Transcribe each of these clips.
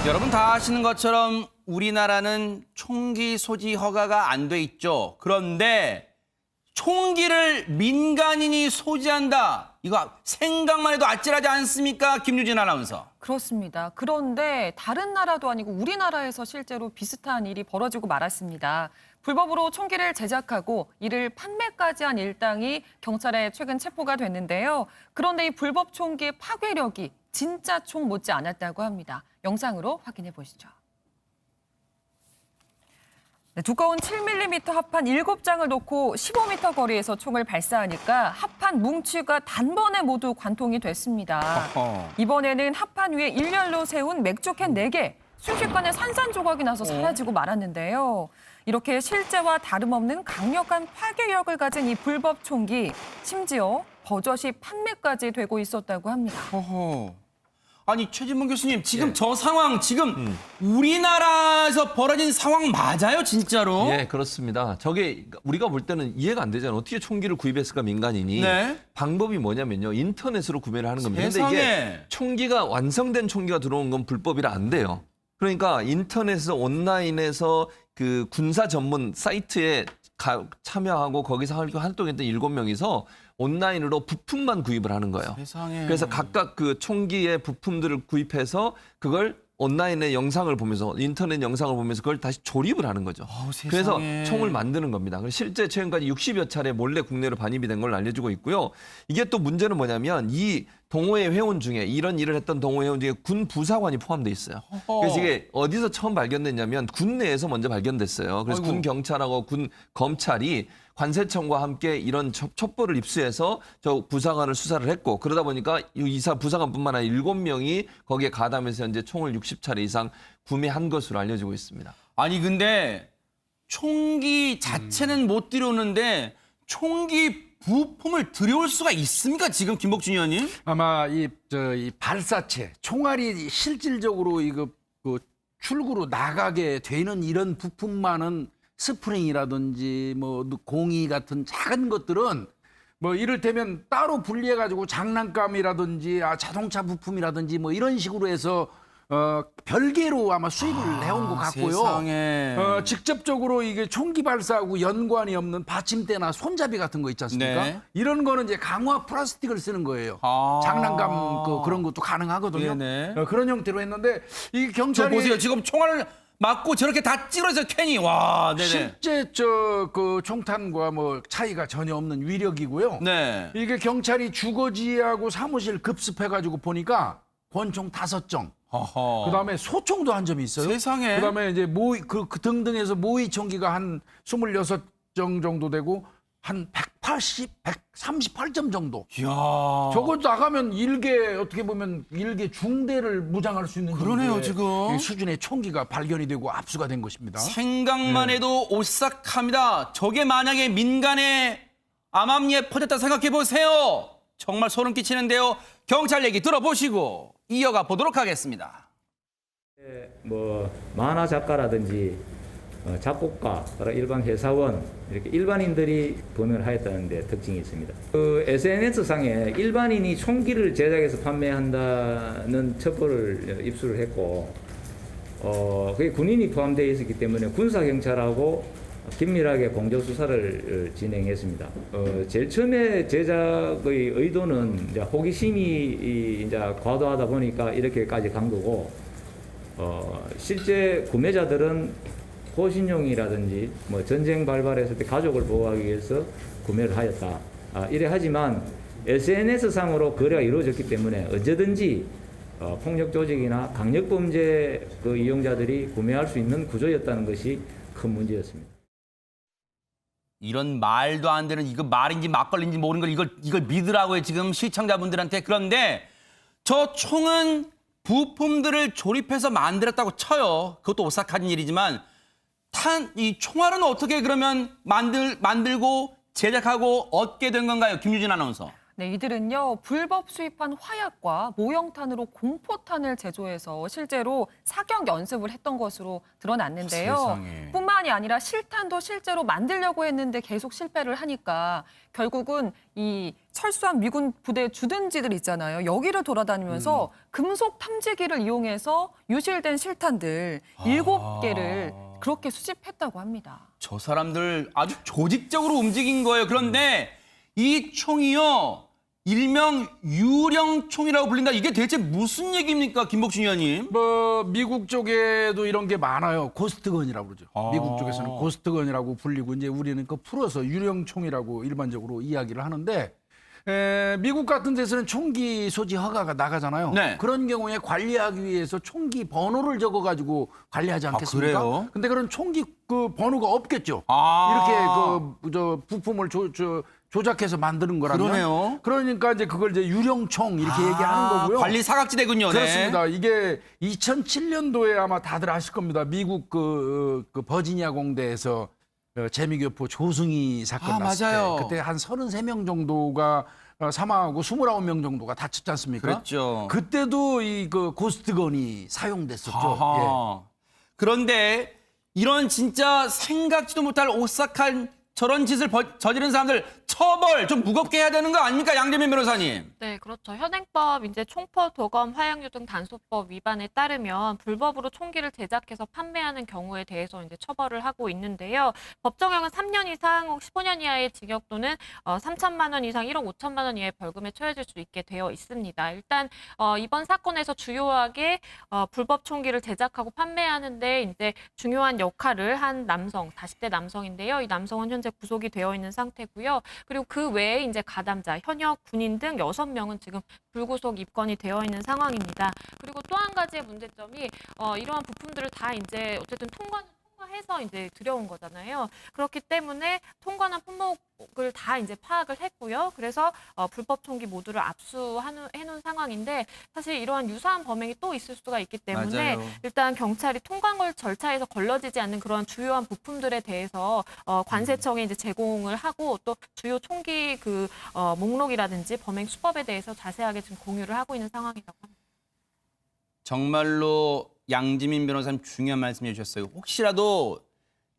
여러분 다 아시는 것처럼 우리나라는 총기 소지 허가가 안 돼 있죠. 그런데 총기를 민간인이 소지한다. 이거 생각만 해도 아찔하지 않습니까? 김유진 아나운서. 그렇습니다. 그런데 다른 나라도 아니고 우리나라에서 실제로 비슷한 일이 벌어지고 말았습니다. 불법으로 총기를 제작하고 이를 판매까지 한 일당이 경찰에 최근 체포가 됐는데요. 그런데 이 불법 총기의 파괴력이 진짜 총 못지 않았다고 합니다. 영상으로 확인해 보시죠. 네, 두꺼운 7mm 합판 7장을 놓고 15m 거리에서 총을 발사하니까 합판 뭉치가 단번에 모두 관통이 됐습니다. 이번에는 합판 위에 일렬로 세운 맥주캔 4개, 순식간에 산산조각이 나서 사라지고 말았는데요. 이렇게 실제와 다름없는 강력한 파괴력을 가진 이 불법 총기, 심지어 버젓이 판매까지 되고 있었다고 합니다. 아니 최진봉 교수님 지금 저 상황 지금 우리나라에서 벌어진 상황 맞아요 진짜로? 예, 그렇습니다. 저게 우리가 볼 때는 이해가 안 되잖아요. 어떻게 총기를 구입했을까 민간인이. 네. 방법이 뭐냐면요. 인터넷으로 구매를 하는 겁니다. 세상에. 근데 이게 총기가 완성된 총기가 들어온 건 불법이라 안 돼요. 그러니까 인터넷에서 온라인에서 그 군사 전문 사이트에 참여하고 거기서 활동했던 7명이서 온라인으로 부품만 구입을 하는 거예요. 세상에. 그래서 각각 그 총기의 부품들을 구입해서 그걸 온라인의 영상을 보면서 인터넷 영상을 보면서 그걸 다시 조립을 하는 거죠. 세상에. 그래서 총을 만드는 겁니다. 실제 최근까지 60여 차례 몰래 국내로 반입이 된 걸로 알려지고 있고요. 이게 또 문제는 뭐냐면 이 동호회 회원 중에 이런 일을 했던 동호회 회원 중에 군 부사관이 포함돼 있어요. 그래서 이게 어디서 처음 발견됐냐면 군 내에서 먼저 발견됐어요. 그래서 군 경찰하고 군 검찰이 관세청과 함께 이런 첩보를 입수해서 저 부사관을 수사를 했고 그러다 보니까 이사 부사관뿐만 아니라 7명이 거기에 가담해서 현재 총을 60차례 이상 구매한 것으로 알려지고 있습니다. 아니 근데 총기 자체는 못 들여오는데 총기 부품을 들여올 수가 있습니까 지금 김복준 의원님? 아마 이 발사체, 총알이 실질적으로 이거 그 출구로 나가게 되는 이런 부품만은 스프링이라든지 뭐 공이 같은 작은 것들은 뭐 이를테면 따로 분리해 가지고 장난감이라든지 자동차 부품이라든지 뭐 이런 식으로 해서 별개로 아마 수입을 해온 것 같고요. 세상에. 직접적으로 이게 총기 발사하고 연관이 없는 받침대나 손잡이 같은 거 있지 않습니까? 네. 이런 거는 이제 강화 플라스틱을 쓰는 거예요. 장난감 그런 것도 가능하거든요. 네네. 그런 형태로 했는데 이 저 경찰이 보세요 지금 총알을 맞고 저렇게 다 찌그러져 캔이 와. 네네. 실제 그 총탄과 뭐 차이가 전혀 없는 위력이고요. 네. 이게 경찰이 주거지하고 사무실 급습해가지고 보니까 권총 5정. 그다음에 소총도 한 점이 있어요. 세상에. 그다음에 이제 그 등등해서 모의 총기가 한 26정 정도 되고 한 138점 정도. 이야. 저거 나가면 일개 어떻게 보면 일개 중대를 무장할 수 있는 그러네요, 정도의 지금. 이 수준의 총기가 발견이 되고 압수가 된 것입니다. 생각만 해도 오싹합니다. 저게 만약에 민간에 암암리에 퍼졌다 생각해 보세요. 정말 소름 끼치는데요. 경찰 얘기 들어보시고 이어가 보도록 하겠습니다. 뭐 만화 작가라든지 작곡가, 일반 회사원 이렇게 일반인들이 범행을 하였다는 데 특징이 있습니다. 그 SNS상에 일반인이 총기를 제작해서 판매한다는 첩보를 입수를 했고 그게 군인이 포함되어 있었기 때문에 군사경찰하고 긴밀하게 공조 수사를 진행했습니다. 제일 처음에 제작의 의도는 이제 호기심이 이제 과도하다 보니까 이렇게까지 간 거고 실제 구매자들은 호신용이라든지 뭐 전쟁 발발했을 때 가족을 보호하기 위해서 구매를 하였다. 이래 하지만 SNS상으로 거래가 이루어졌기 때문에 언제든지 폭력 조직이나 강력 범죄 그 이용자들이 구매할 수 있는 구조였다는 것이 큰 문제였습니다. 이런 말도 안 되는 이거 말인지 막걸리인지 모르는 걸 이걸 믿으라고요 지금 시청자분들한테. 그런데 저 총은 부품들을 조립해서 만들었다고 쳐요. 그것도 오싹한 일이지만 이 총알은 어떻게 그러면 만들고 제작하고 얻게 된 건가요? 김유진 아나운서. 네, 이들은요 불법 수입한 화약과 모형탄으로 공포탄을 제조해서 실제로 사격 연습을 했던 것으로 드러났는데요. 세상에. 뿐만이 아니라 실탄도 실제로 만들려고 했는데 계속 실패를 하니까 결국은 이 철수한 미군 부대 주둔지들 있잖아요. 여기를 돌아다니면서 금속 탐지기를 이용해서 유실된 실탄들 7개를 그렇게 수집했다고 합니다. 저 사람들 아주 조직적으로 움직인 거예요. 그런데 이 총이요. 일명 유령총이라고 불린다. 이게 대체 무슨 얘기입니까, 김복준 의원님? 뭐 미국 쪽에도 이런 게 많아요. 고스트건이라고 그러죠. 아. 미국 쪽에서는 고스트건이라고 불리고 이제 우리는 그 풀어서 유령총이라고 일반적으로 이야기를 하는데 미국 같은 데서는 총기 소지 허가가 나가잖아요. 네. 그런 경우에 관리하기 위해서 총기 번호를 적어가지고 관리하지 않겠습니까? 그래요? 근데 그런 총기 그 번호가 없겠죠. 아. 이렇게 그 부품을 조작해서 만드는 거라면. 그러네요. 그러니까 이제 그걸 이제 유령총 이렇게 얘기하는 거고요. 관리 사각지대군요. 네. 그렇습니다. 이게 2007년도에 아마 다들 아실 겁니다. 미국 그 버지니아 공대에서 재미교포 조승희 사건 났을 맞아요. 때 그때 한 33명 정도가 사망하고 29명 정도가 다쳤지 않습니까? 그랬죠. 그때도 이 그 고스트건이 사용됐었죠. 예. 아하. 그런데 이런 진짜 생각지도 못할 오싹한 저런 짓을 저지른 사람들 처벌 좀 무겁게 해야 되는 거 아닙니까, 양재민 변호사님? 네, 그렇죠. 현행법 이제 총포 도검 화약류 등 단속법 위반에 따르면 불법으로 총기를 제작해서 판매하는 경우에 대해서 이제 처벌을 하고 있는데요. 법정형은 3년 이상 혹 15년 이하의 징역 또는 3천만 원 이상 1억 5천만 원 이하의 벌금에 처해질 수 있게 되어 있습니다. 일단 이번 사건에서 주요하게 불법 총기를 제작하고 판매하는데 이제 중요한 역할을 한 남성, 40대 남성인데요. 이 남성은 현재 구속이 되어 있는 상태고요. 그리고 그 외에 이제 가담자, 현역 군인 등 6명은 지금 불구속 입건이 되어 있는 상황입니다. 그리고 또 한 가지의 문제점이 이러한 부품들을 다 이제 어쨌든 통과해서 이제 들여온 거잖아요. 그렇기 때문에 통과한 품목을 다 이제 파악을 했고요. 그래서 불법 총기 모두를 압수해놓은 상황인데 사실 이러한 유사한 범행이 또 있을 수가 있기 때문에 맞아요. 일단 경찰이 통관 절차에서 걸러지지 않는 그런 주요한 부품들에 대해서 관세청에 이제 제공을 하고 또 주요 총기 그 목록이라든지 범행 수법에 대해서 자세하게 지금 공유를 하고 있는 상황이라고 합니다. 정말로 양지민 변호사님 중요한 말씀해 주셨어요. 혹시라도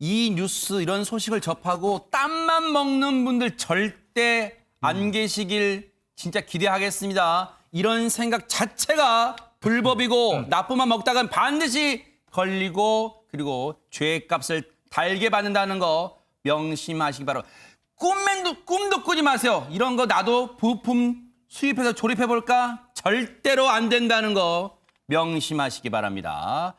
이 뉴스 이런 소식을 접하고 땀만 먹는 분들 절대 안 계시길 진짜 기대하겠습니다. 이런 생각 자체가 불법이고 나쁨만 먹다간 반드시 걸리고 그리고 죄값을 달게 받는다는 거 명심하시기 바라고. 꿈도 꾸지 마세요. 이런 거 나도 부품 수입해서 조립해 볼까? 절대로 안 된다는 거 명심하시기 바랍니다.